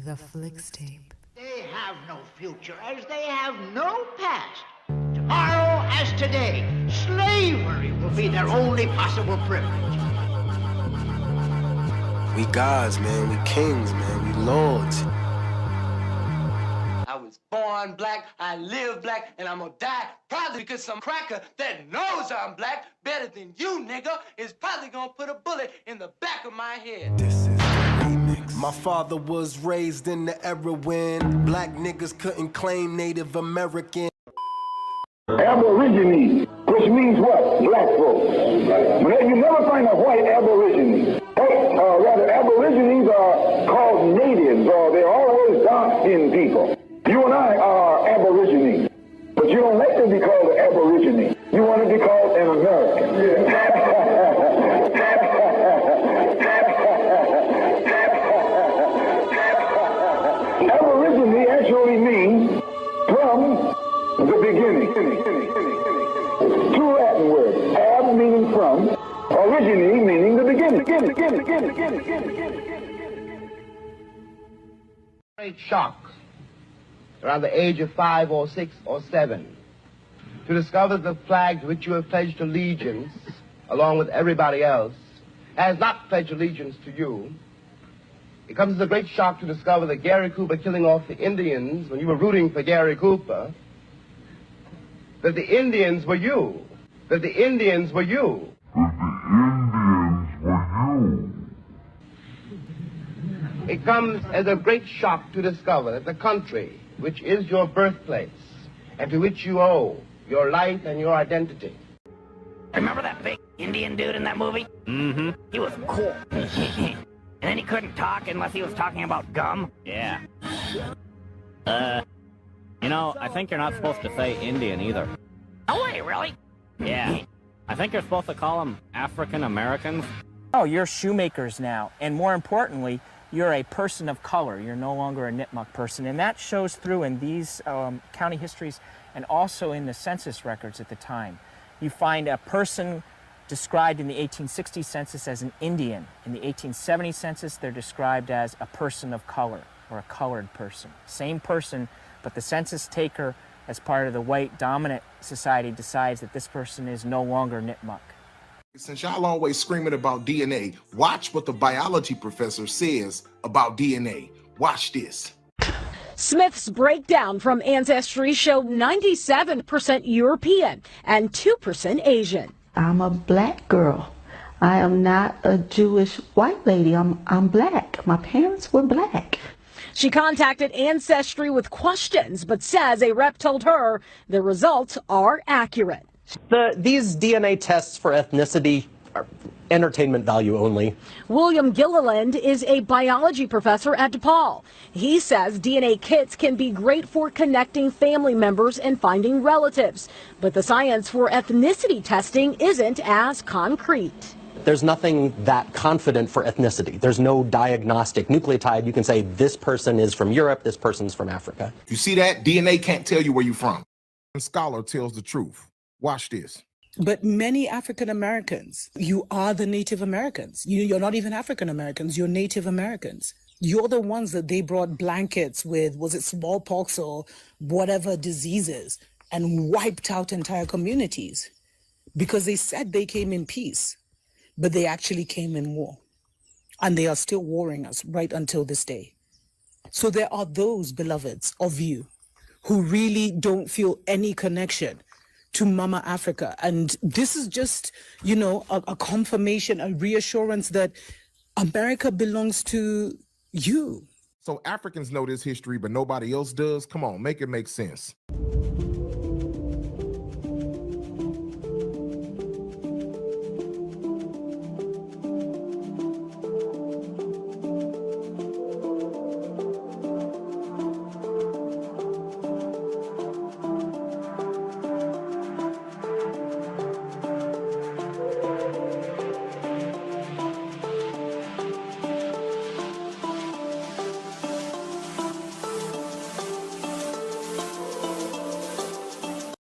The Flicks Tape. They have no future as they have no past. Tomorrow as today, slavery will be their only possible privilege. We gods, man. We kings, man. We lords. I was born black, I live black, and I'm gonna die probably because some cracker that knows I'm black better than you, nigga, is probably gonna put a bullet in the back of my head. This is the remix. My father was raised in the era when black niggas couldn't claim Native American. Aborigines, which means what? Black folks. But you never find a white aborigine. Rather, aborigines are called natives, or they're always dark-skinned people. You and I are aborigines, but you don't like to be called an aborigine. You want to be called an American. Aborigine actually means from the beginning. Two Latin words, ab meaning from, origine meaning the beginning. Great shock around the age of 5 or 6 or 7 to discover the flag to which you have pledged allegiance, along with everybody else, has not pledged allegiance to you. It comes as a great shock to discover that Gary Cooper killing off the Indians when you were rooting for Gary Cooper, that the Indians were you. That the Indians were you. It comes as a great shock to discover that the country, which is your birthplace, and to which you owe your life and your identity. Remember that big Indian dude in that movie? Mm-hmm. He was cool. And then he couldn't talk unless he was talking about gum? Yeah. You know, I think you're not supposed to say Indian either. Oh, wait, really? Yeah. I think you're supposed to call them African Americans. Oh, you're shoemakers now. And more importantly, you're a person of color. You're no longer a Nipmuc person. And that shows through in these county histories and also in the census records at the time. You find a person described in the 1860 census as an Indian. In the 1870 census, they're described as a person of color or a colored person. Same person, but the census taker, as part of the white dominant society, decides that this person is no longer Nipmuc. Since y'all always screaming about DNA, watch what the biology professor says about DNA. Watch this. Smith's breakdown from Ancestry showed 97% European and 2% Asian. I'm a black girl. I am not a Jewish white lady. I'm black. My parents were black. She contacted Ancestry with questions, but says a rep told her the results are accurate. These DNA tests for ethnicity are entertainment value only. William Gilliland is a biology professor at DePaul. He says DNA kits can be great for connecting family members and finding relatives, but the science for ethnicity testing isn't as concrete. There's nothing that confident for ethnicity. There's no diagnostic nucleotide. You can say this person is from Europe, this person's from Africa. You see that? DNA can't tell you where you're from. A scholar tells the truth. Watch this. But many African Americans, you are the Native Americans. You're not even African Americans, you're Native Americans. You're the ones that they brought blankets with, was it smallpox or whatever diseases, and wiped out entire communities because they said they came in peace, but they actually came in war. And they are still warring us right until this day. So there are those beloveds of you who really don't feel any connection to Mama Africa. And this is just, you know, a confirmation, a reassurance that America belongs to you. So Africans know this history, but nobody else does? Come on, make it make sense.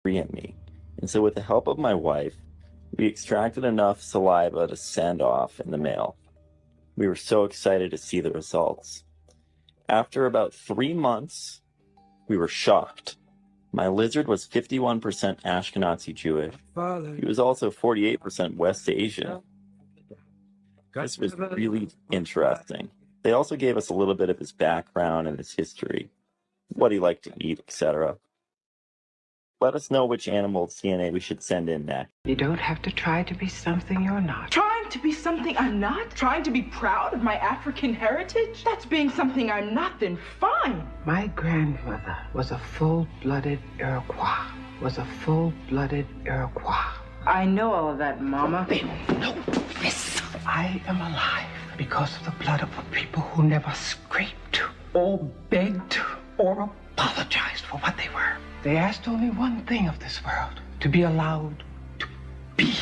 At me. And so with the help of my wife, we extracted enough saliva to send off in the mail. We were so excited to see the results. After about 3 months, we were shocked. My lizard was 51% Ashkenazi Jewish. He was also 48% West Asian. This was really interesting. They also gave us a little bit of his background and his history, what he liked to eat, etc. Let us know which animal's DNA we should send in next. You don't have to try to be something you're not. Trying to be something I'm not? Trying to be proud of my African heritage? That's being something I'm not, then fine. My grandmother was a full-blooded Iroquois. I know all of that, Mama. They don't know this. I am alive because of the blood of a people who never scraped or begged or apologized for what they were. They asked only one thing of this world, to be allowed to be.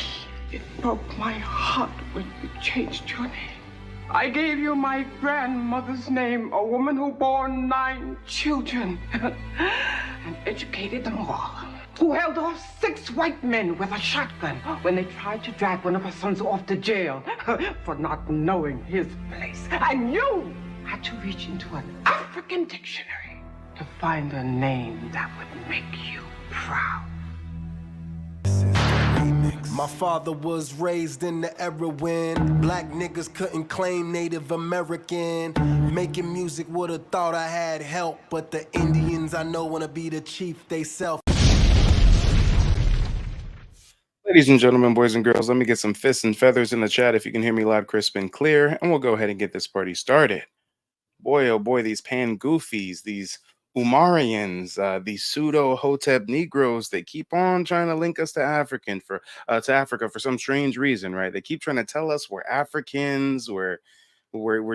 It broke my heart when you changed your name. I gave you my grandmother's name, a woman who bore 9 children and educated them all. Who held off 6 white men with a shotgun when they tried to drag one of her sons off to jail for not knowing his place. And you had to reach into an African dictionary to find a name that would make you proud. My father was raised in the era when black niggas couldn't claim Native American. Making music would've thought I had help, but the Indians I know wanna be the chief they self. Ladies and gentlemen, boys and girls, let me get some fists and feathers in the chat if you can hear me loud, crisp, and clear, and we'll go ahead and get this party started. Boy, oh boy, these pan-goofies, these Umarians, these pseudo-Hotep Negroes, they keep on trying to link us to Africa for some strange reason, right? They keep trying to tell us we're Africans, we're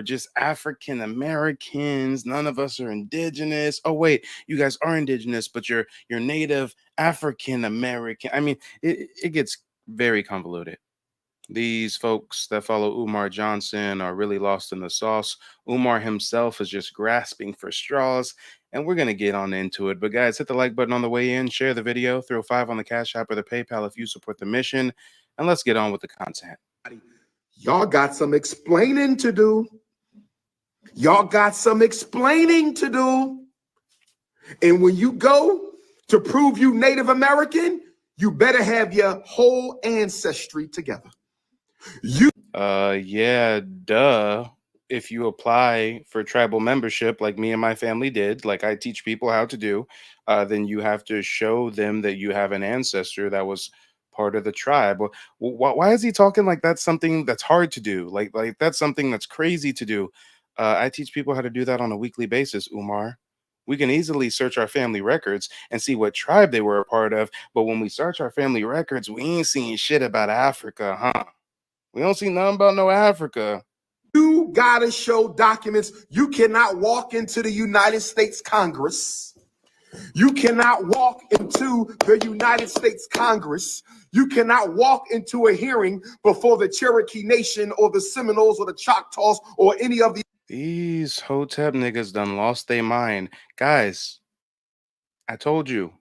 just African Americans. None of us are indigenous. Oh wait, you guys are indigenous, but you're Native African American. I mean, it gets very convoluted. These folks that follow Umar Johnson are really lost in the sauce. Umar himself is just grasping for straws, and we're gonna get on into it. But guys, hit the like button on the way in, share the video, throw 5 on the Cash App or the PayPal if you support the mission, and let's get on with the content. Y'all got some explaining to do. Y'all got some explaining to do. And when you go to prove you Native American, you better have your whole ancestry together. Yeah, duh. If you apply for tribal membership like me and my family did, like I teach people how to do, then you have to show them that you have an ancestor that was part of the tribe. Why is he talking like that's something that's hard to do? Like that's something that's crazy to do. I teach people how to do that on a weekly basis, Umar. We can easily search our family records and see what tribe they were a part of. But when we search our family records, we ain't seeing shit about Africa, huh? We don't see nothing about no Africa. You gotta show documents. You cannot walk into the United States Congress. You cannot walk into the United States Congress. You cannot walk into a hearing before the Cherokee Nation or the Seminoles or the Choctaws or any of the... These Hotep niggas done lost their mind. Guys, I told you.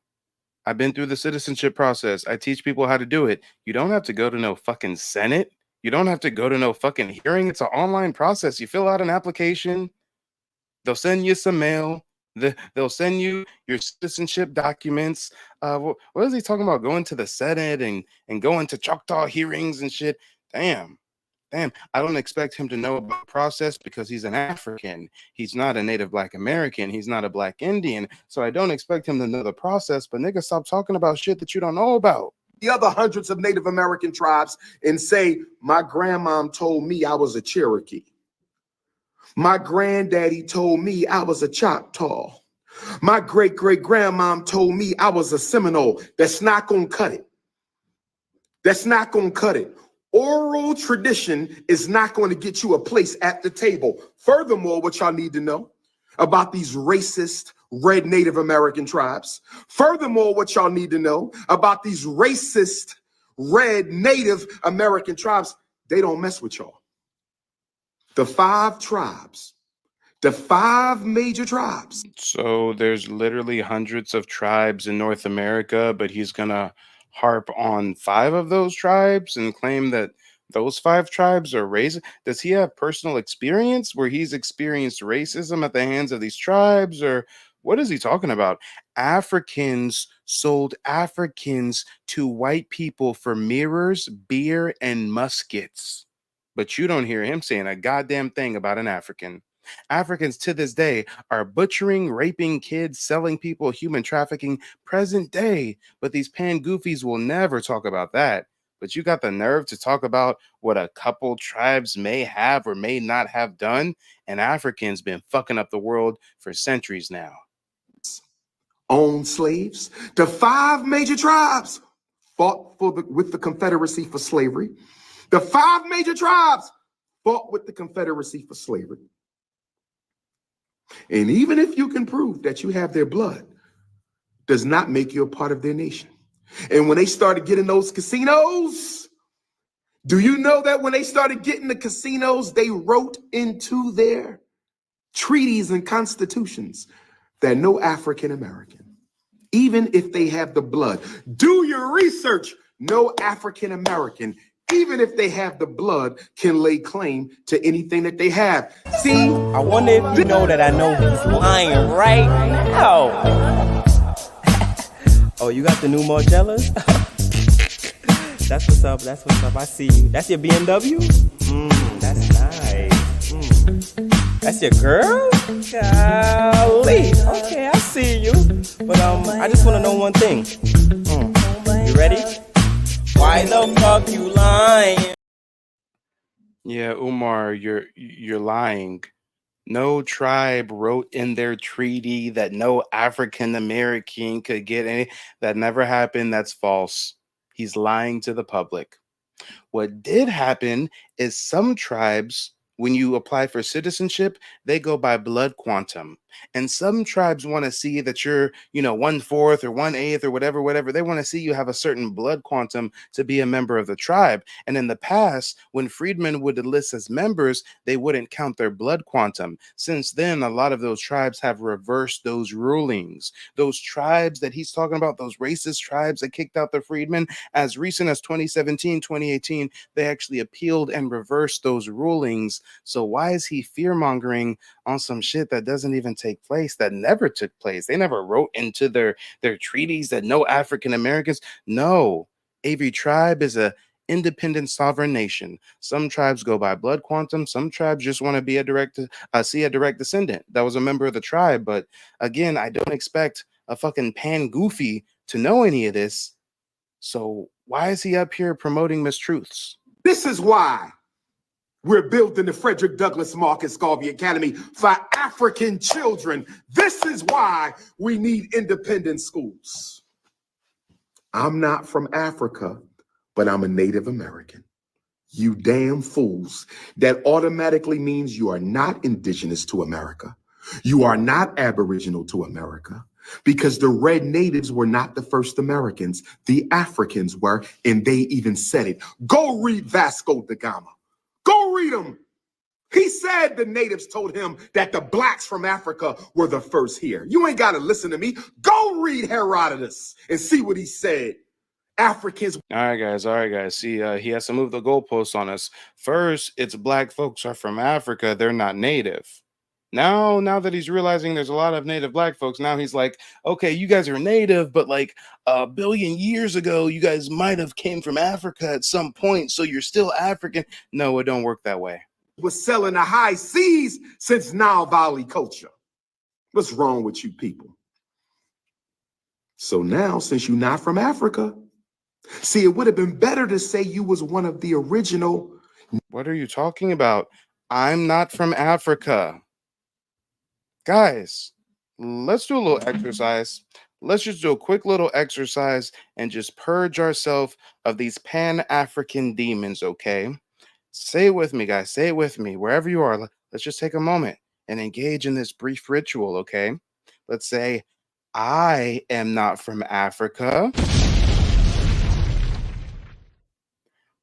I've been through the citizenship process. I teach people how to do it. You don't have to go to no fucking Senate. You don't have to go to no fucking hearing. It's an online process. You fill out an application. They'll send you some mail. They'll send you your citizenship documents. What is he talking about? Going to the Senate and going to Choctaw hearings and shit. Damn. I don't expect him to know about the process because he's an African. He's not a Native Black American. He's not a Black Indian. So I don't expect him to know the process. But nigga, stop talking about shit that you don't know about. The other hundreds of Native American tribes and say, my grandmom told me I was a Cherokee. My granddaddy told me I was a Choctaw. My great-great-grandmom told me I was a Seminole. That's not going to cut it. That's not going to cut it. Oral tradition is not going to get you a place at the table. Furthermore, what y'all need to know about these racist red Native American tribes. Furthermore, what y'all need to know about these racist red Native American tribes, they don't mess with y'all. The 5 tribes, the 5 major tribes. So there's literally hundreds of tribes in North America, but he's gonna harp on 5 of those tribes and claim that Those 5 tribes are racist. Does he have personal experience where he's experienced racism at the hands of these tribes, or what is he talking about? Africans sold Africans to white people for mirrors, beer, and muskets. But you don't hear him saying a goddamn thing about an African. Africans to this day are butchering, raping kids, selling people, human trafficking, present day. But these pan goofies will never talk about that. But you got the nerve to talk about what a couple tribes may have or may not have done, and Africans been fucking up the world for centuries now. Owned slaves. The 5 major tribes fought with the Confederacy for slavery. The 5 major tribes fought with the Confederacy for slavery. And even if you can prove that you have their blood, does not make you a part of their nation. And when they started getting those casinos, do you know that when they started getting the casinos, they wrote into their treaties and constitutions that no African American, even if they have the blood, do your research, no African American, even if they have the blood, can lay claim to anything that they have. See, I wonder if you know that I know he's lying right now. Oh, you got the new Margellas? That's what's up, that's what's up. I see you. That's your BMW? That's nice. That's your girl? Golly. Okay, I see you. But I just want to know one thing. You ready? Why the fuck you lying? Yeah, Umar, you're lying. No tribe wrote in their treaty that no African American could get any. That never happened. That's false. He's lying to the public. What did happen is some tribes, when you apply for citizenship, they go by blood quantum. And some tribes want to see that you're, 1/4 or 1/8 or whatever. They want to see you have a certain blood quantum to be a member of the tribe. And in the past, when freedmen would enlist as members, they wouldn't count their blood quantum. Since then, a lot of those tribes have reversed those rulings. Those tribes that he's talking about, those racist tribes that kicked out the freedmen, as recent as 2017, 2018, they actually appealed and reversed those rulings. So why is he fear-mongering on some shit that doesn't even take place, that never took place? They never wrote into their treaties that no African Americans. No, every tribe is a independent sovereign nation. Some tribes go by blood quantum. Some tribes just want to be see a direct descendant that was a member of the tribe. But again, I don't expect a fucking pan goofy to know any of this. So why is he up here promoting mistruths? This is why we're building the Frederick Douglass Marcus Garvey Academy for African children. This is why we need independent schools. I'm not from Africa, but I'm a Native American. You damn fools. That automatically means you are not indigenous to America. You are not aboriginal to America, because the red natives were not the first Americans. The Africans were, and they even said it. Go read Vasco da Gama. Go read him. He said the natives told him that the blacks from Africa were the first here. You ain't got to listen to me. Go read Herodotus and see what he said. Africans. All right, guys. See, he has to move the goalposts on us. First, it's black folks are from Africa. They're not native. Now that he's realizing there's a lot of native black folks, now he's like, okay, you guys are native, but like a billion years ago, you guys might have came from Africa at some point, so you're still African. No, it don't work that way. Was selling the high seas since Nile Valley culture. What's wrong with you people? So now, since you're not from Africa, see, it would have been better to say you was one of the original. What are you talking about? I'm not from Africa. Guys, let's do a little exercise. Let's just do a quick little exercise and just purge ourselves of these pan-African demons, okay? Say it with me, guys. Say it with me. Wherever you are, let's just take a moment and engage in this brief ritual, okay? Let's say, I am not from Africa.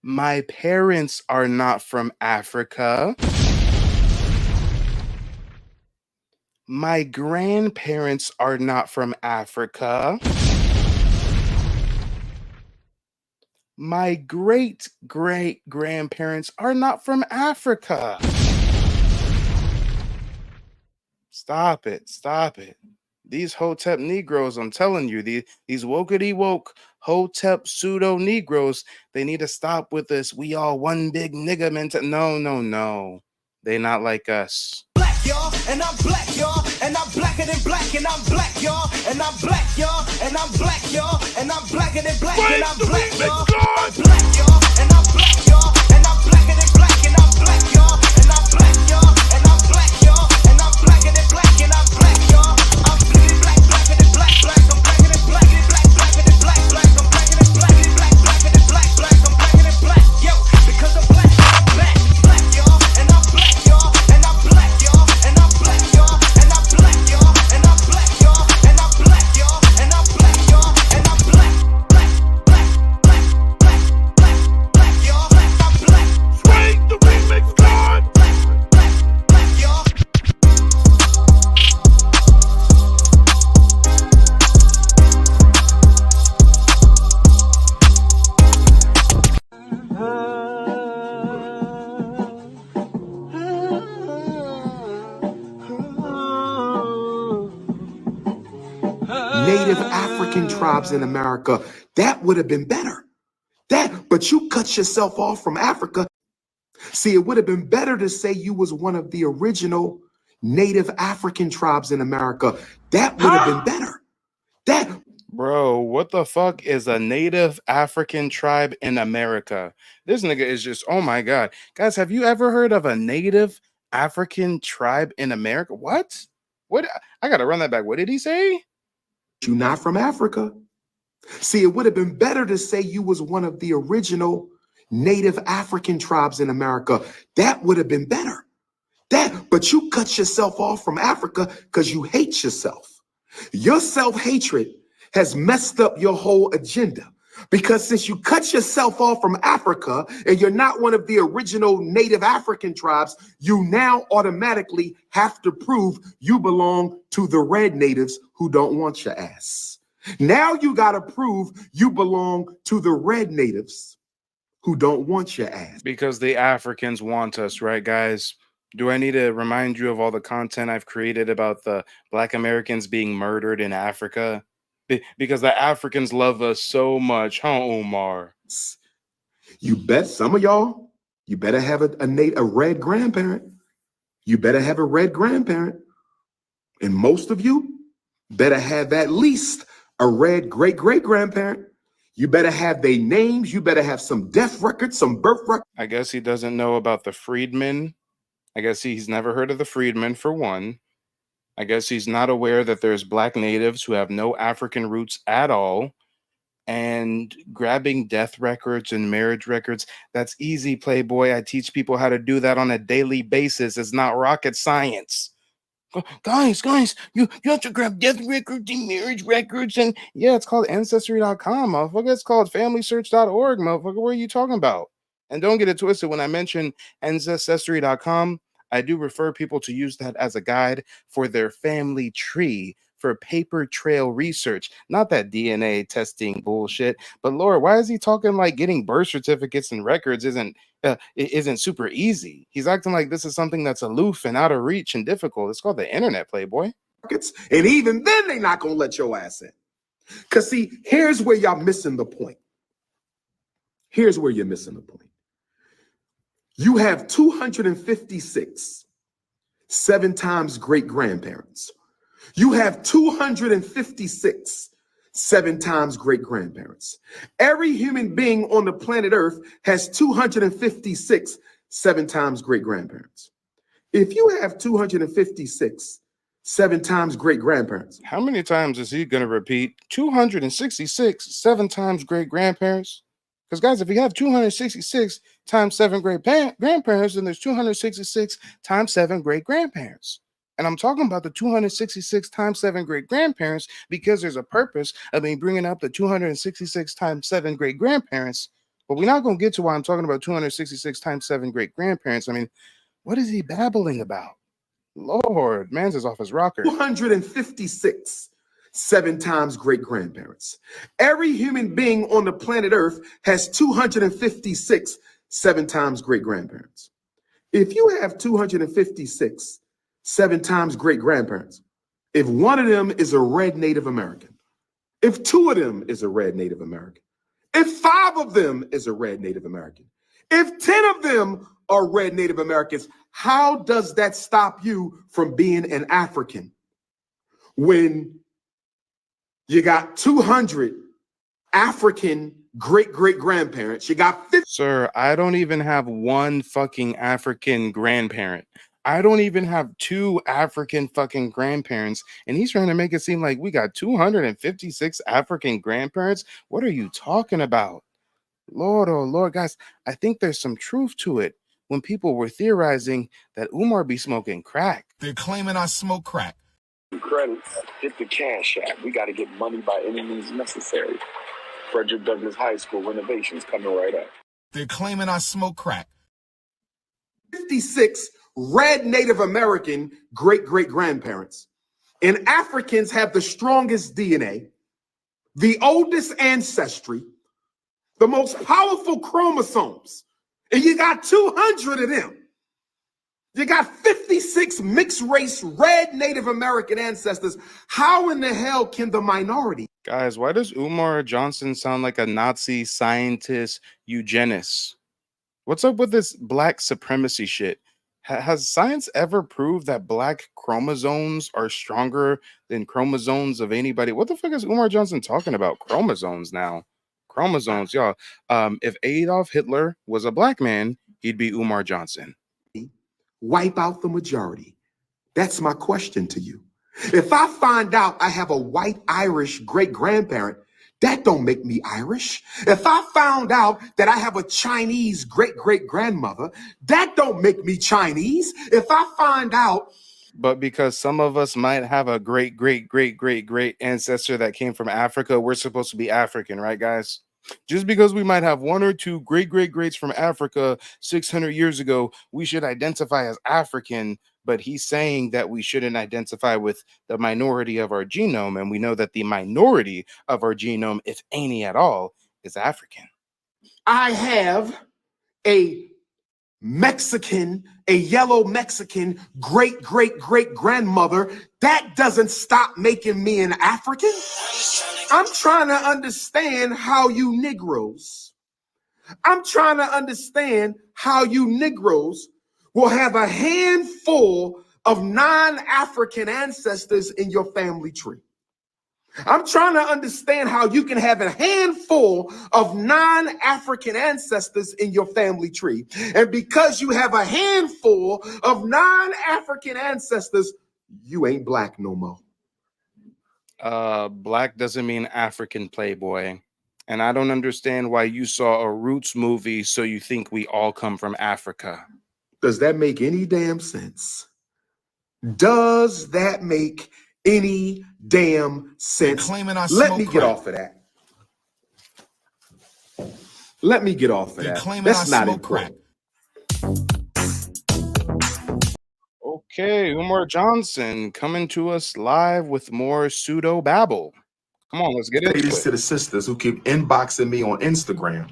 My parents are not from Africa. My grandparents are not from Africa. My great-great-grandparents are not from Africa. Stop it. Stop it. These Hotep Negroes, I'm telling you, these wokety woke Hotep pseudo Negroes, they need to stop with this. We all one big nigga mentality. No, no, no. They not like us. Black, y'all, and I'm black, y'all, and I'm blacker than black, and I'm black, y'all, and I'm black, y'all, and I'm black, y'all, and I'm blacker than black, and I'm black, y'all, I'm black, y'all, and I'm black, y'all, and I'm blacker than black, and I'm black, y'all, and I'm black, y'all, and I'm black, y'all, and I'm blacker than black, and I'm black, y'all, I'm black, blacker than black, black, I'm blacker than black, blacker than black, black, I'm blacker than black, blacker than black, black, I'm blacker than black, yo, because I'm black, black, y'all, and I'm black, y'all, and I'm black, y'all, and I'm black, y'all, and I'm black, y'all, and I'm black, y'all, and I'm black, y'all, and I'm black, y'all, and I'm black, y'all, I'm black. Swing the remix, God. Y'all. Native African tribes in America, that would have been better. But you cut yourself off from Africa. See, it would have been better to say you was one of the original Native African tribes in America. That would have been better. Bro, what the fuck is a Native African tribe in America? This nigga is just, oh my God. Guys, have you ever heard of a Native African tribe in America? What? What? I gotta run that back. What did he say? You're not from Africa. See, it would have been better to say you was one of the original Native African tribes in America. That would have been better. But you cut yourself off from Africa because you hate yourself. Your self-hatred has messed up your whole agenda. Because since you cut yourself off from Africa and you're not one of the original Native African tribes, you now automatically have to prove you belong to the red natives who don't want your ass. Now you got to prove you belong to the red natives who don't want your ass. Because the Africans want us, right, guys? Do I need to remind you of all the content I've created about the Black Americans being murdered in Africa? Because the Africans love us so much, huh, Umar? You bet some of y'all, you better have a red grandparent. You better have a red grandparent. And most of you better have at least a red great-great-grandparent. You better have their names. You better have some death records, some birth records. I guess he doesn't know about the Freedmen. I guess he's never heard of the Freedmen, for one. I guess he's not aware that there's Black natives who have no African roots at all. And grabbing death records and marriage records, that's easy, Playboy. I teach people how to do that on a daily basis. It's not rocket science. Guys, you have to grab death records and marriage records, and yeah, it's called Ancestry.com, motherfucker. It's called FamilySearch.org, motherfucker. What are you talking about? And don't get it twisted. When I mention Ancestry.com, I do refer people to use that as a guide for their family tree, for paper trail research, not that DNA testing bullshit. But Lord, why is he talking like getting birth certificates and records isn't super easy? He's acting like this is something that's aloof and out of reach and difficult. It's called the internet, Playboy. And even then, they're not gonna let your ass in. Because see, here's where y'all missing the point. Here's where you're missing the point. You have 256 7 times great grandparents. You have 256 7 times great grandparents. Every human being on the planet Earth has 256 7 times great grandparents. If you have 256 7 times great grandparents, how many times is he going to repeat 266 7 times great grandparents? Because guys, if you have 266 times 7 great grandparents, then there's 266 times 7 great grandparents. And I'm talking about the 266 times 7 great grandparents because there's a purpose of me bringing up the 266 times 7 great grandparents. But we're not going to get to why I'm talking about 266 times 7 great grandparents. I mean, what is he babbling about? Lord, man's is off his rocker. 256 7 times great-grandparents. Every human being on the planet Earth has 256 7 times great-grandparents. If you have 256 7 times great-grandparents, if one of them is a red Native American, if 2 of them is a red Native American, if 5 of them is a red Native American, if 10 of them are red Native Americans, how does that stop you from being an African? When you got 200 African great-great-grandparents, you got 50. Sir, I don't even have one fucking African grandparent. I don't even have 2 African fucking grandparents, and he's trying to make it seem like we got 256 African grandparents. What are you talking about? Lord, oh Lord, guys, I think there's some truth to it when people were theorizing that Umar be smoking crack. They're claiming I smoke crack. Credits, hit the cash app. We got to get money by any means necessary. Frederick Douglass High School renovations coming right up. They're claiming I smoke crack. 56 red Native American great-great-grandparents. And Africans have the strongest DNA, the oldest ancestry, the most powerful chromosomes. And you got 200 of them. You got 56 mixed race red Native American ancestors. How in the hell can the minority? Guys, why does Umar Johnson sound like a Nazi scientist eugenist? What's up with this black supremacy shit? Has science ever proved that black chromosomes are stronger than chromosomes of anybody? What the fuck is Umar Johnson talking about? Chromosomes now. Chromosomes, y'all. If Adolf Hitler was a black man, he'd be Umar Johnson. Wipe out the majority? That's my question to you. If I find out I have a white Irish great-grandparent, that don't make me Irish. If I found out that I have a Chinese great-great-grandmother, that don't make me Chinese. If I find out... But because some of us might have a great ancestor that came from Africa, we're supposed to be African, right, guys? Just because we might have 1 or 2 greats from Africa 600 years ago, we should identify as African. But he's saying that we shouldn't identify with the minority of our genome. And we know that the minority of our genome, if any at all, is African. I have a Mexican, a yellow Mexican great-great-great-grandmother. That doesn't stop making me an African. I'm trying to understand how you Negroes, will have a handful of non-African ancestors in your family tree. I'm trying to understand how you can have a handful of non-African ancestors in your family tree. And because you have a handful of non-African ancestors, you ain't black no more. Black doesn't mean African, playboy. And I don't understand why you saw a Roots movie so you think we all come from Africa. Does that make any damn sense? Does that make any damn sense? Let me get off of that. Let me get off of that. That's not important. Okay, Umar Johnson coming to us live with more pseudo babble. Come on, let's get into it. Ladies to the sisters who keep inboxing me on Instagram,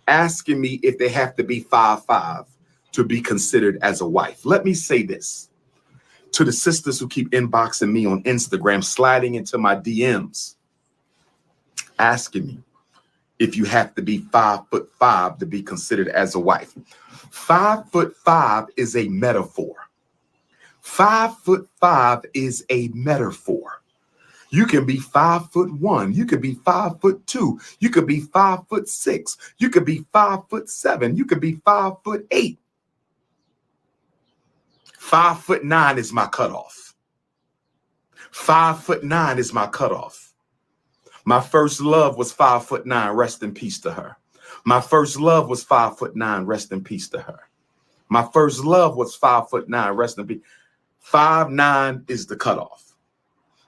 asking me if they have to be 5'5" to be considered as a wife. Let me say this to the sisters who keep inboxing me on Instagram, sliding into my DMs, asking me if you have to be 5'5" to be considered as a wife. 5'5" is a metaphor. 5'5" is a metaphor. You can be 5'1", you could be 5'2", you could be 5'6", you could be 5'7", you could be 5'8". 5'9" is my cutoff. 5'9" is my cutoff. My first love was 5'9", rest in peace to her. My first love was 5'9", rest in peace to her. My first love was 5'9", rest in peace. 5'9" is the cutoff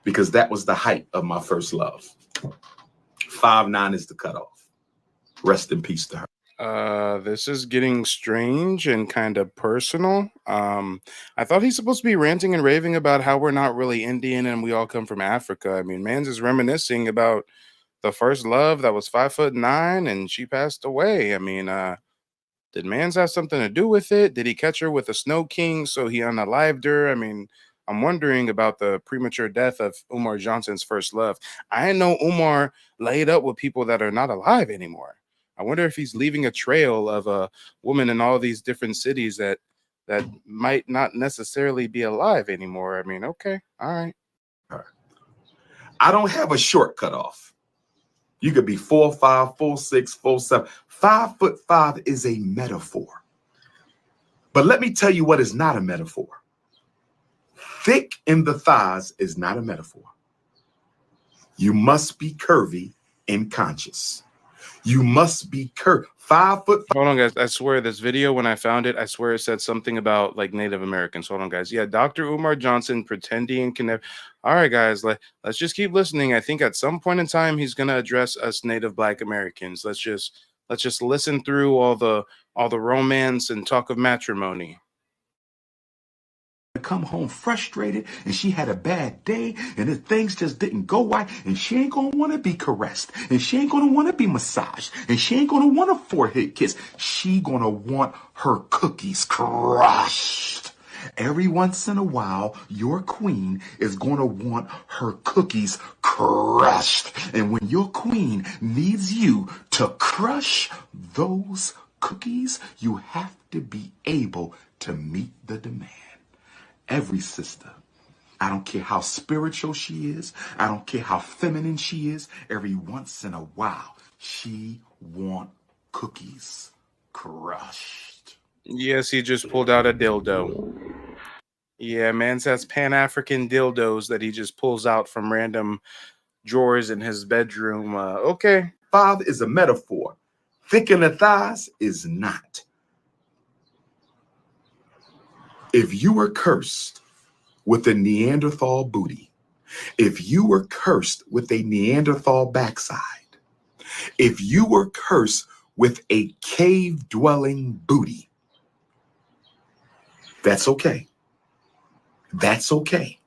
because that was the height of my first love. 5'9" is the cutoff. Rest in peace to her. This is getting strange and kind of personal. I thought he's supposed to be ranting and raving about how we're not really Indian and we all come from Africa. I mean, man's is reminiscing about the first love that was 5'9" and she passed away. I mean, did Mans have something to do with it? Did he catch her with a Snow King so he unalived her? I mean, I'm wondering about the premature death of Umar Johnson's first love. I know Umar laid up with people that are not alive anymore. I wonder if he's leaving a trail of a woman in all these different cities that might not necessarily be alive anymore. I mean, okay, all right. I don't have a shortcut off. You could be 4'5", 4'6", 4'7". 5'5" is a metaphor. But let me tell you what is not a metaphor. Thick in the thighs is not a metaphor. You must be curvy and conscious. You must be curvy. 5 foot. Hold on, guys. I swear this video, when I found it, I swear it said something about like Native Americans. Hold on, guys. Yeah, Dr. Umar Johnson, Pretendian connect. All right, guys. Let's just keep listening. I think at some point in time he's gonna address us Native Black Americans. Let's just listen through all the romance and talk of matrimony. Come home frustrated and she had a bad day and the things just didn't go right, and she ain't gonna want to be caressed, and she ain't gonna want to be massaged, and she ain't gonna want a forehead kiss. She gonna want her cookies crushed. Every once in a while, your queen is gonna want her cookies crushed, and when your queen needs you to crush those cookies, you have to be able to meet the demand. Every sister, I don't care how spiritual she is, I don't care how feminine she is, every once in a while, she want cookies crushed. Yes, he just pulled out a dildo. Yeah, man says pan-African dildos that he just pulls out from random drawers in his bedroom. Okay. Father is a metaphor. Thick in the thighs is not. If you were cursed with a Neanderthal booty, if you were cursed with a Neanderthal backside, if you were cursed with a cave-dwelling booty, that's okay. That's okay.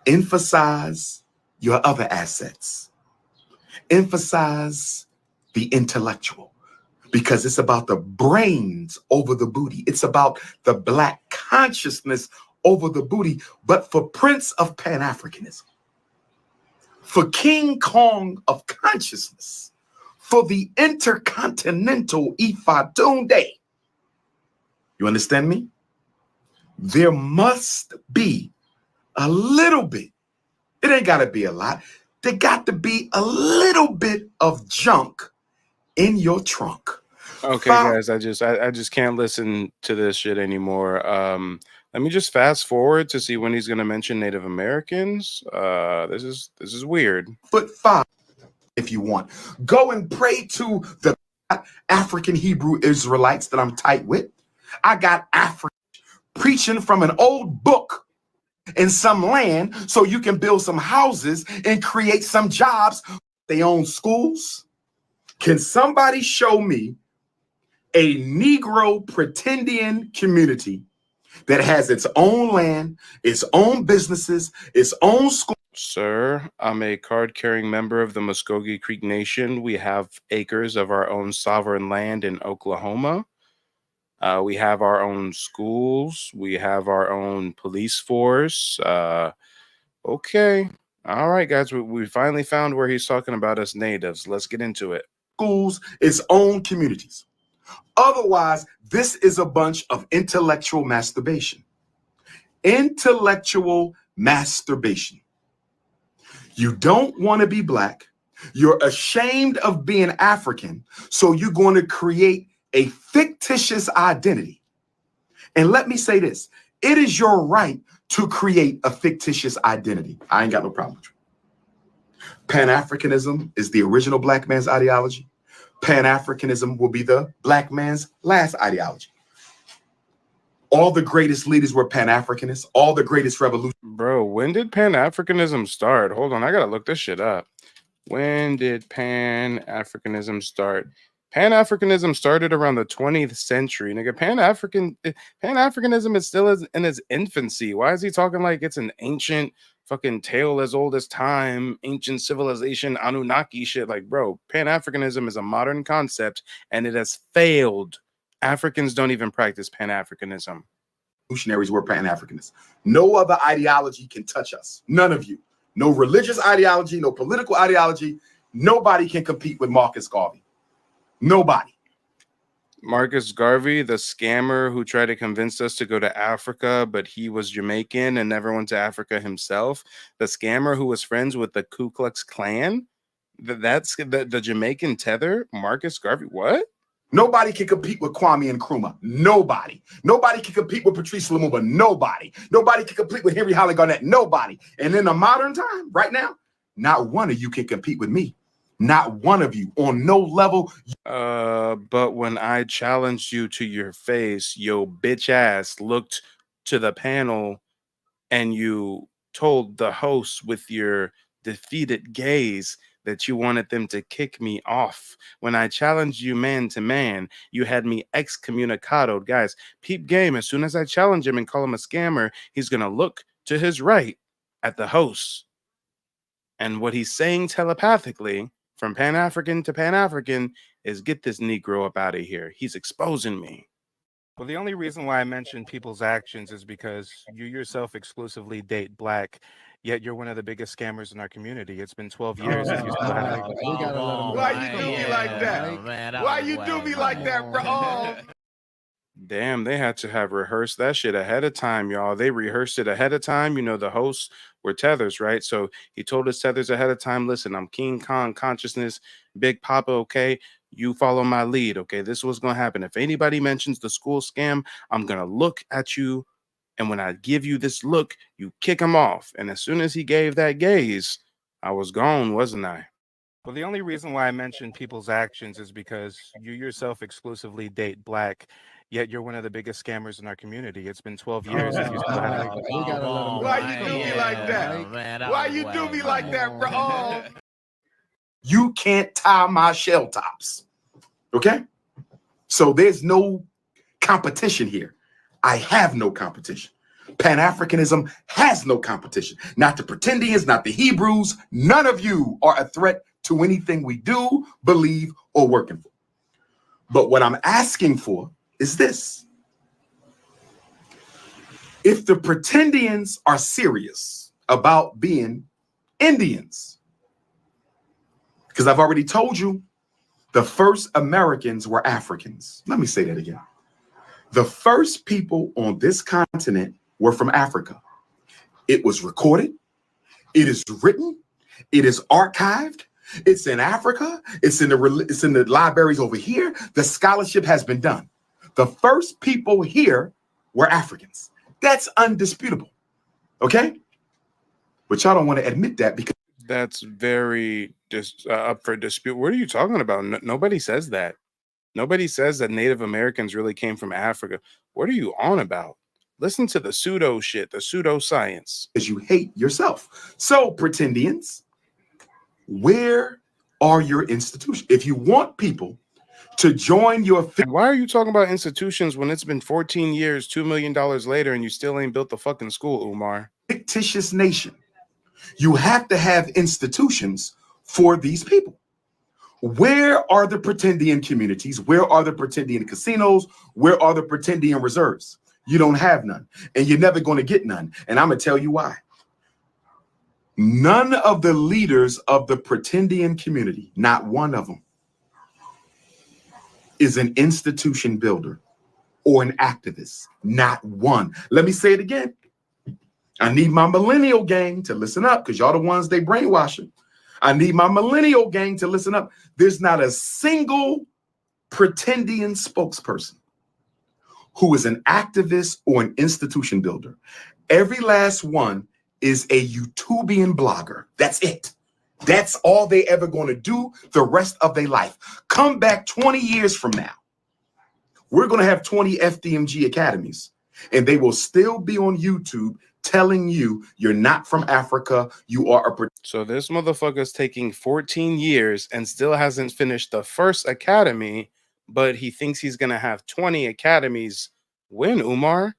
Emphasize your other assets. Emphasize the intellectual. Because it's about the brains over the booty. It's about the Black consciousness over the booty. But for Prince of Pan-Africanism, for King Kong of consciousness, for the intercontinental Ifatunde, you understand me? There must be a little bit. It ain't got to be a lot. There got to be a little bit of junk in your trunk. Okay, guys, I just can't listen to this shit anymore. Let me just fast forward to see when he's gonna mention Native Americans. This is weird. Foot 5, if you want. Go and pray to the African Hebrew Israelites that I'm tight with. I got African preaching from an old book in some land so you can build some houses and create some jobs. They own schools. Can somebody show me a Negro Pretendian community that has its own land, its own businesses, its own school? Sir, I'm a card-carrying member of the Muscogee Creek Nation. We have acres of our own sovereign land in Oklahoma. We have our own schools. We have our own police force. Okay. All right, guys. We finally found where he's talking about us natives. Let's get into it. Schools, its own communities. Otherwise, this is a bunch of intellectual masturbation. Intellectual masturbation. You don't want to be Black. You're ashamed of being African. So you're going to create a fictitious identity. And let me say this. It is your right to create a fictitious identity. I ain't got no problem with you. Pan-Africanism is the original Black man's ideology. Pan-Africanism will be the Black man's last ideology. All the greatest leaders were Pan-Africanists. All the greatest revolutions. Bro, when did Pan-Africanism start? Hold on, I gotta look this shit up. When did Pan-Africanism start? Pan-Africanism started around the 20th century. Nigga, Pan-Africanism is still in its infancy. Why is he talking like it's an ancient fucking tale as old as time, ancient civilization, Anunnaki shit? Like, bro, Pan-Africanism is a modern concept and it has failed. Africans don't even practice Pan-Africanism. Revolutionaries were Pan-Africanists. No other ideology can touch us. None of you. No religious ideology, no political ideology. Nobody can compete with Marcus Garvey. Nobody. Marcus Garvey, the scammer who tried to convince us to go to Africa, but he was Jamaican and never went to Africa himself. The scammer who was friends with the Ku Klux Klan. That's the Jamaican tether. Marcus Garvey. What? Nobody can compete with Kwame Nkrumah. Nobody. Nobody can compete with Patrice Lumumba. Nobody. Nobody can compete with Henry Haile Garnett. Nobody. And in the modern time, right now, not one of you can compete with me. Not one of you on no level. But when I challenged you to your face, your bitch ass looked to the panel and you told the host with your defeated gaze that you wanted them to kick me off. When I challenged you man to man, you had me excommunicadoed. Guys, peep game. As soon as I challenge him and call him a scammer, he's going to look to his right at the host. And what he's saying telepathically from Pan-African to Pan-African is get this Negro up out of here. He's exposing me. Well, the only reason why I mention people's actions is because you yourself exclusively date black, yet you're one of the biggest scammers in our community. It's been 12 years and you still haven't. Why you do me like that? Why you do me like that, bro? Damn, they had to have rehearsed that shit ahead of time, y'all. They rehearsed it ahead of time. You know, the hosts were tethers, right? So he told his tethers ahead of time, listen, I'm King Kong consciousness, Big Papa, okay? You follow my lead, okay? This is what's going to happen. If anybody mentions the school scam, I'm going to look at you, and when I give you this look, you kick him off. And as soon as he gave that gaze, I was gone, wasn't I? Well, the only reason why I mention people's actions is because you yourself exclusively date black, yet you're one of the biggest scammers in our community. It's been 12 years and you still haven't. Why you do me like that? Why you do me like that, bro? You can't tie my shell tops. Okay? So there's no competition here. I have no competition. Pan-Africanism has no competition. Not the Pretendians, not the Hebrews. None of you are a threat to anything we do, believe, or working for. But what I'm asking for is this. If the Pretendians are serious about being Indians, because I've already told you, the first Americans were Africans. Let me say that again. The first people on this continent were from Africa. It was recorded. It is written. It is archived. It's in Africa. It's in the libraries over here. The scholarship has been done. The first people here were Africans. That's undisputable. Okay? But y'all don't want to admit that because that's very up for dispute. What are you talking about? Nobody says that. Nobody says that Native Americans really came from Africa. What are you on about? Listen to the pseudo shit, the pseudo science. Because you hate yourself. So, Pretendians, where are your institutions? If you want people to join your... Why are you talking about institutions when it's been 14 years, $2 million later, and you still ain't built the fucking school, Umar? Fictitious nation. You have to have institutions for these people. Where are the Pretendian communities? Where are the Pretendian casinos? Where are the Pretendian reserves? You don't have none, and you're never going to get none. And I'm going to tell you why. None of the leaders of the Pretendian community, not one of them, is an institution builder or an activist. Not one. Let me say it again. I need my millennial gang to listen up because y'all the ones they brainwashing. I need my millennial gang to listen up. There's not a single Pretendian spokesperson who is an activist or an institution builder. Every last one is a YouTubian blogger. That's it. That's all they ever going to do the rest of their life. Come back 20 years from now. We're going to have 20 FDMG academies, and they will still be on YouTube telling you you're not from Africa. You are a... So this motherfucker's taking 14 years and still hasn't finished the first academy, but he thinks he's going to have 20 academies. When, Umar?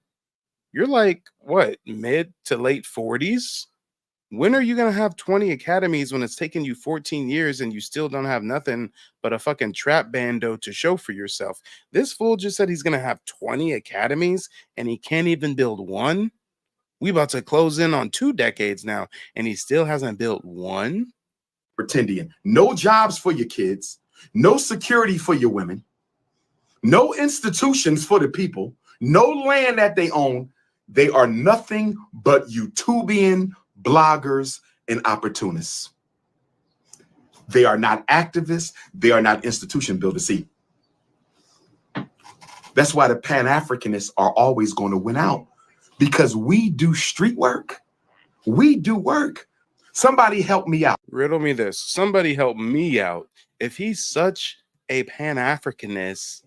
You're like, what, mid to late 40s? When are you going to have 20 academies when it's taken you 14 years and you still don't have nothing but a fucking trap bando to show for yourself? This fool just said he's going to have 20 academies and he can't even build one? We about to close in on 2 decades now and he still hasn't built one? Pretendian. No jobs for your kids. No security for your women. No institutions for the people. No land that they own. They are nothing but utopian bloggers and opportunists. They are not activists. They are not institution builders. See, that's why the pan-africanists are always going to win out, because we do street work. We do work. Somebody help me out. Riddle me this. Somebody help me out. If he's such a pan-africanist,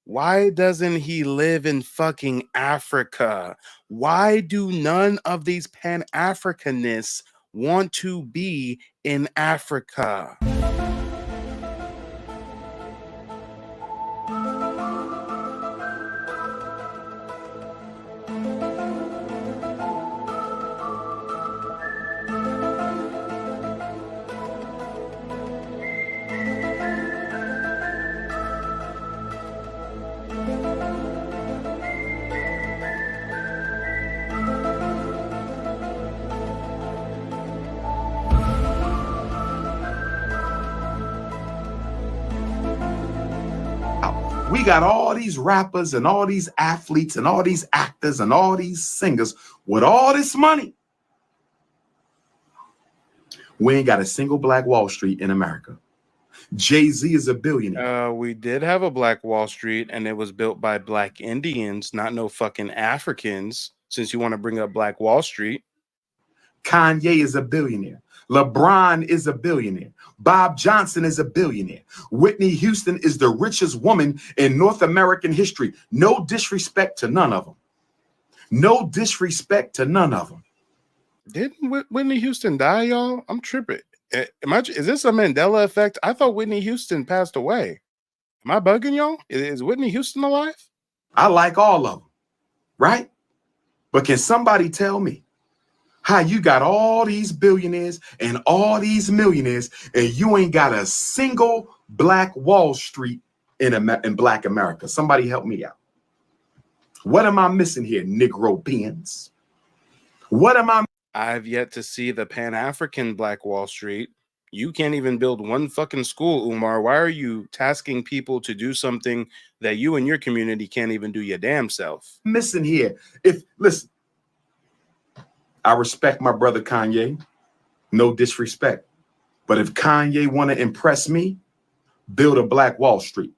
why doesn't he live in fucking Africa? Why do none of these pan-africanists want to be in Africa? We got all these rappers and all these athletes and all these actors and all these singers with all this money. We ain't got a single Black Wall Street in America. Jay-Z is a billionaire. We did have a Black Wall Street, and it was built by Black Indians, not no fucking Africans, since you want to bring up Black Wall Street. Kanye is a billionaire. LeBron is a billionaire. Bob Johnson is a billionaire. Whitney Houston is the richest woman in North American history. No disrespect to none of them. No disrespect to none of them. Didn't Whitney Houston die, y'all? I'm tripping. Is this a Mandela effect? I thought Whitney Houston passed away. Am I bugging y'all? Is Whitney Houston alive? I like all of them, right? But can somebody tell me how you got all these billionaires and all these millionaires and you ain't got a single Black Wall Street in Black America? Somebody help me out. What am I missing here, Negropeans? What am I? I've yet to see the Pan-African Black Wall Street. You can't even build one fucking school, Umar. Why are you tasking people to do something that you and your community can't even do your damn self? Missing here. Listen, I respect my brother Kanye, no disrespect. But if Kanye want to impress me, build a Black Wall Street.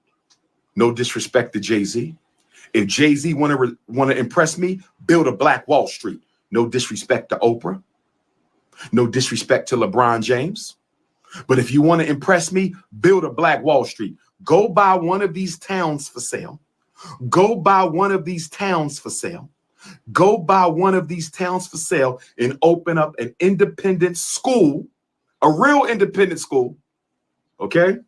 No disrespect to Jay-Z. If Jay-Z want to impress me, build a Black Wall Street. No disrespect to Oprah. No disrespect to LeBron James. But if you want to impress me, build a Black Wall Street. Go buy one of these towns for sale. Go buy one of these towns for sale. Go buy one of these towns for sale and open up an independent school, a real independent school. Okay?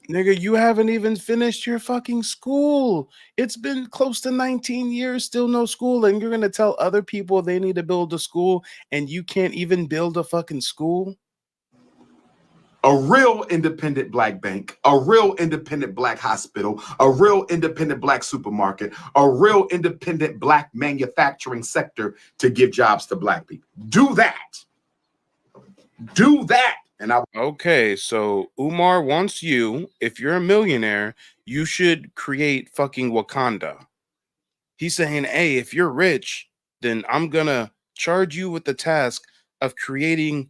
Nigga, you haven't even finished your fucking school. It's been close to 19 years, still no school. And you're going to tell other people they need to build a school and you can't even build a fucking school? A real independent Black bank, a real independent Black hospital, a real independent Black supermarket, a real independent Black manufacturing sector to give jobs to Black people. Do that. Do that. Okay, so Umar wants you, if you're a millionaire, you should create fucking Wakanda. He's saying, hey, if you're rich, then I'm gonna charge you with the task of creating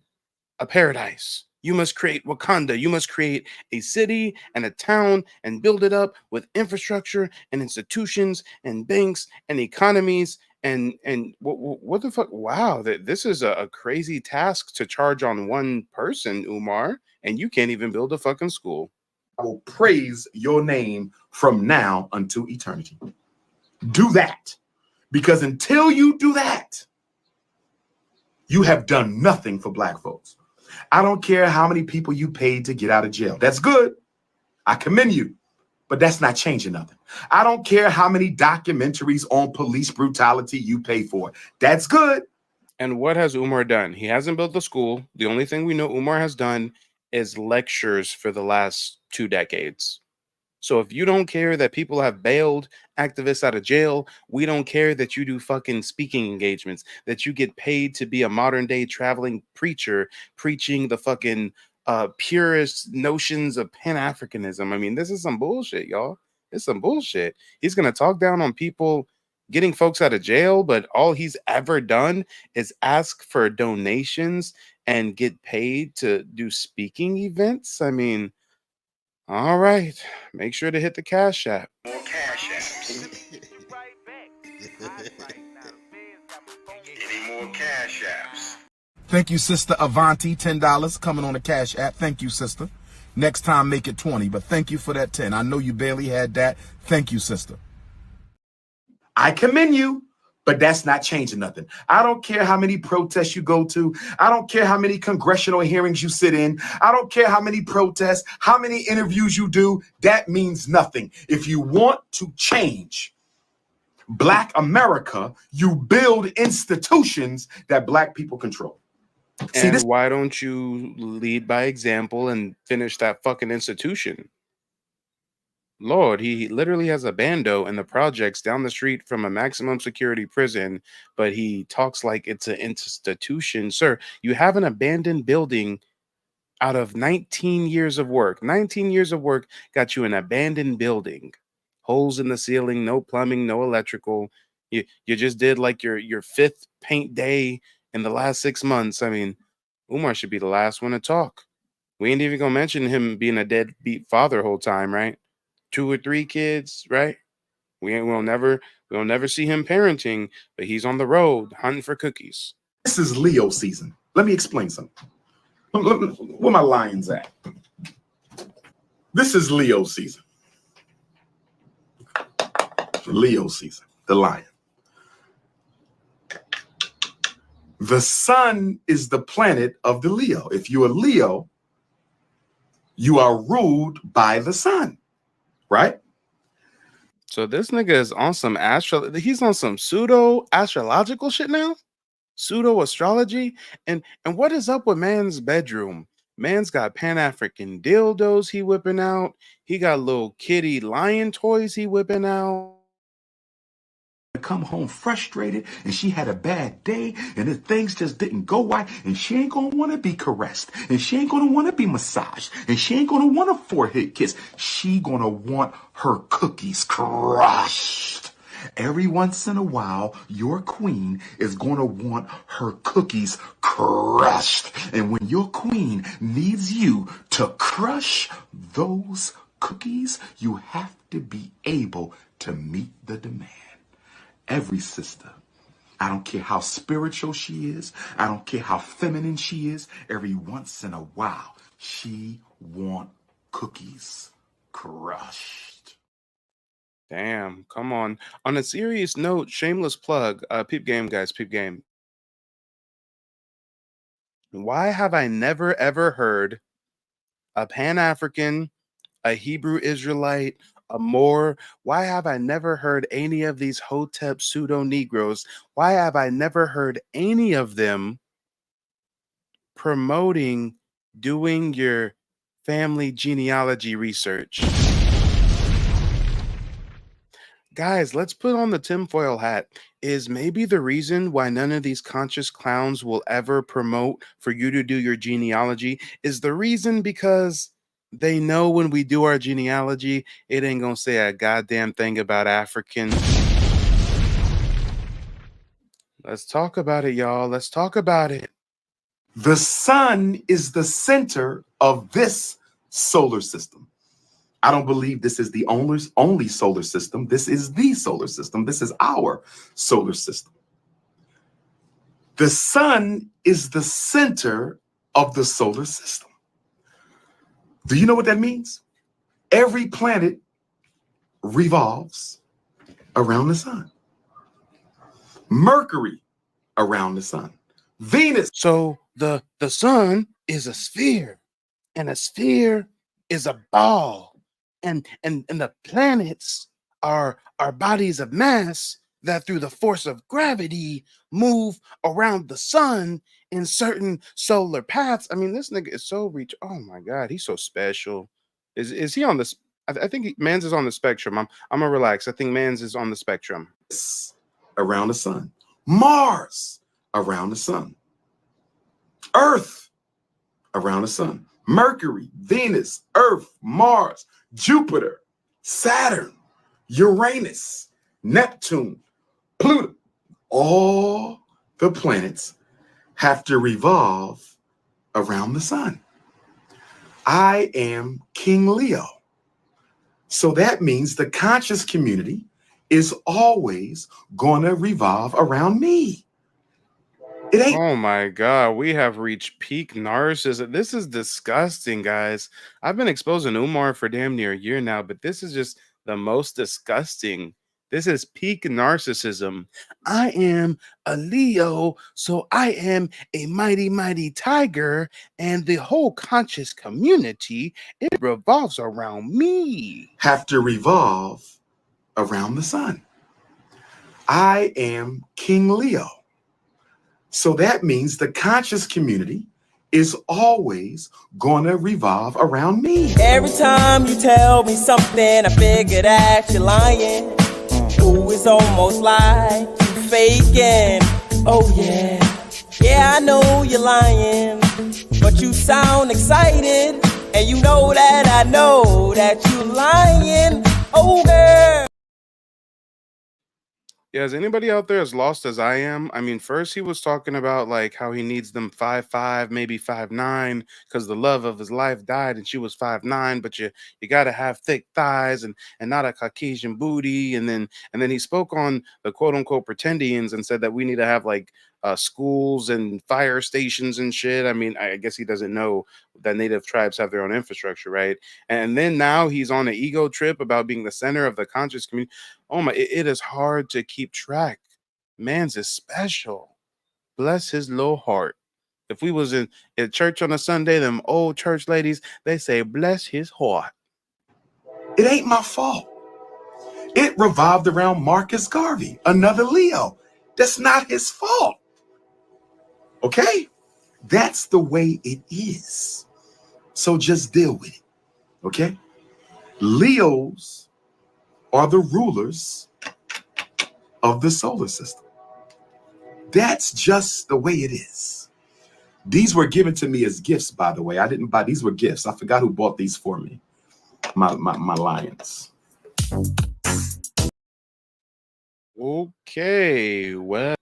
a paradise. You must create Wakanda. You must create a city and a town and build it up with infrastructure and institutions and banks and economies and what the fuck? Wow, this is a crazy task to charge on one person, Umar, and you can't even build a fucking school. I will praise your name from now until eternity. Do that. Because until you do that, You have done nothing for black folks. I don't care how many people you paid to get out of jail. That's good. I commend you. But that's not changing nothing. I don't care how many documentaries on police brutality you pay for. That's good. And what has Umar done? He hasn't built the school. The only thing we know Umar has done is lectures for the last 2 decades. So if you don't care that people have bailed activists out of jail, we don't care that you do fucking speaking engagements, that you get paid to be a modern day traveling preacher preaching the fucking purest notions of pan-africanism. I mean, this is some bullshit, y'all. It's some bullshit. He's going to talk down on people getting folks out of jail, but all he's ever done is ask for donations and get paid to do speaking events. I mean, all right, make sure to hit the Cash App. More cash apps. Any more cash apps? Thank you, Sister Avanti, $10 coming on the Cash App. Thank you, sister. Next time, make it 20, but thank you for that 10. I know you barely had that. Thank you, sister. I commend you, but that's not changing nothing. I don't care how many protests you go to. I don't care how many congressional hearings you sit in. I don't care how many protests, how many interviews you do. That means nothing. If you want to change Black America, you build institutions that Black people control. See, And why don't you lead by example and finish that fucking institution? Lord, he literally has a bando in the projects down the street from a maximum security prison, but he talks like it's an institution. Sir, you have an abandoned building out of 19 years of work. 19 years of work got you an abandoned building. Holes in the ceiling, no plumbing, no electrical. You just did like your fifth paint day in the last 6 months. I mean, Umar should be the last one to talk. We ain't even gonna mention him being a deadbeat father whole time, right? 2 or 3 kids, right? We'll never see him parenting, but he's on the road hunting for cookies. This is Leo season. Let me explain something. Where my lions at? This is Leo season. Leo season, the lion. The sun is the planet of the Leo. If you're a Leo, you are ruled by the sun, right? So this nigga is on some he's on some pseudo astrological shit now? Pseudo astrology? And what is up with man's bedroom? Man's got pan-African dildos he whipping out. He got little kitty lion toys he whipping out. Come home frustrated and she had a bad day and the things just didn't go right and she ain't gonna want to be caressed and she ain't gonna want to be massaged and she ain't gonna want a forehead kiss. She gonna want her cookies crushed. Every once in a while, your queen is gonna want her cookies crushed. And when your queen needs you to crush those cookies, you have to be able to meet the demand. Every sister, I don't care how spiritual she is, I don't care how feminine she is, every once in a while, she want cookies crushed. Damn, come on. On a serious note, shameless plug, peep game, guys, peep game. Why have I never ever heard a Pan-African, a Hebrew Israelite, a Moor? Why have I never heard any of these Hotep pseudo Negroes? Why have I never heard any of them promoting doing your family genealogy research? Guys, let's put on the tinfoil hat. Is maybe the reason why none of these conscious clowns will ever promote for you to do your genealogy is the reason because they know when we do our genealogy, it ain't gonna say a goddamn thing about African. Let's talk about it, y'all. Let's talk about it. The sun is the center of this solar system. I don't believe this is the only solar system. This is the solar system. This is our solar system. The sun is the center of the solar system. Do you know what that means? Every planet revolves around the sun. Mercury around the sun. Venus. So the sun is a sphere, and a sphere is a ball, and the planets are bodies of mass that through the force of gravity move around the sun in certain solar paths. I mean, this nigga is so oh my god, he's so special. Is he on the I think Mans is on the spectrum. I'm gonna relax. I think Mans is on the spectrum. Around the sun. Mars around the sun. Earth around the sun. Mercury, Venus, Earth, Mars, Jupiter, Saturn, Uranus, Neptune, Pluto. All the planets have to revolve around the sun. I am King Leo. So that means the conscious community is always going to revolve around me. It ain't. Oh my god, we have reached peak narcissism. This is disgusting, guys. I've been exposing Umar for damn near a year now, but this is just the most disgusting. This is peak narcissism. I am a Leo, so I am a mighty, mighty tiger, and the whole conscious community, it revolves around me. Have to revolve around the sun. I am King Leo. So that means the conscious community is always going to revolve around me. Every time you tell me something, I figure that you're lying. Ooh, it's almost like you faking. Oh yeah, yeah, I know you're lying, but you sound excited, and you know that you're lying. Oh girl. Yeah, is anybody out there as lost as I am? I mean, first he was talking about like how he needs them 5'5", maybe 5'9", because the love of his life died and she was 5'9", but you gotta have thick thighs and not a Caucasian booty. And then he spoke on the quote unquote Pretendians and said that we need to have like schools and fire stations and shit. I mean, I guess he doesn't know that native tribes have their own infrastructure, right? And then now he's on an ego trip about being the center of the conscious community. Oh my, it is hard to keep track. Man's is special. Bless his little heart. If we was in church on a Sunday, them old church ladies, they say, bless his heart. It ain't my fault. It revolved around Marcus Garvey, another Leo. That's not his fault. Okay? That's the way it is. So just deal with it. Okay? Leos are the rulers of the solar system. That's just the way it is. These were given to me as gifts, by the way. I didn't buy these, were gifts. I forgot who bought these for me. My lions. Okay, well,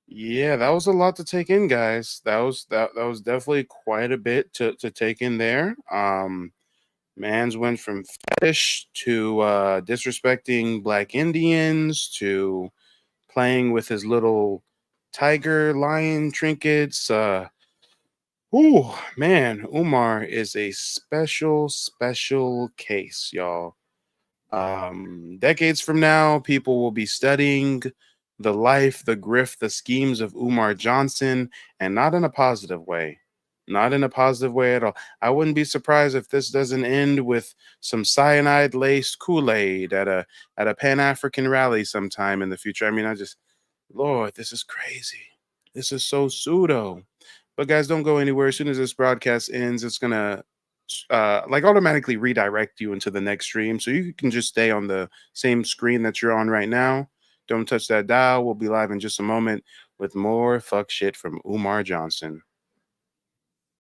yeah, that was a lot to take in, guys. That was definitely quite a bit to take in there. Mans went from fetish to disrespecting Black Indians to playing with his little tiger lion trinkets. Ooh, man, Umar is a special case, y'all. Decades from now, people will be studying the life, the grift, the schemes of Umar Johnson, and not in a positive way. Not in a positive way at all. I wouldn't be surprised if this doesn't end with some cyanide-laced Kool-Aid at a Pan-African rally sometime in the future. I mean, Lord, this is crazy. This is so pseudo. But guys, don't go anywhere. As soon as this broadcast ends, it's gonna like automatically redirect you into the next stream, so you can just stay on the same screen that you're on right now. Don't touch that dial. We'll be live in just a moment with more fuck shit from Umar Johnson.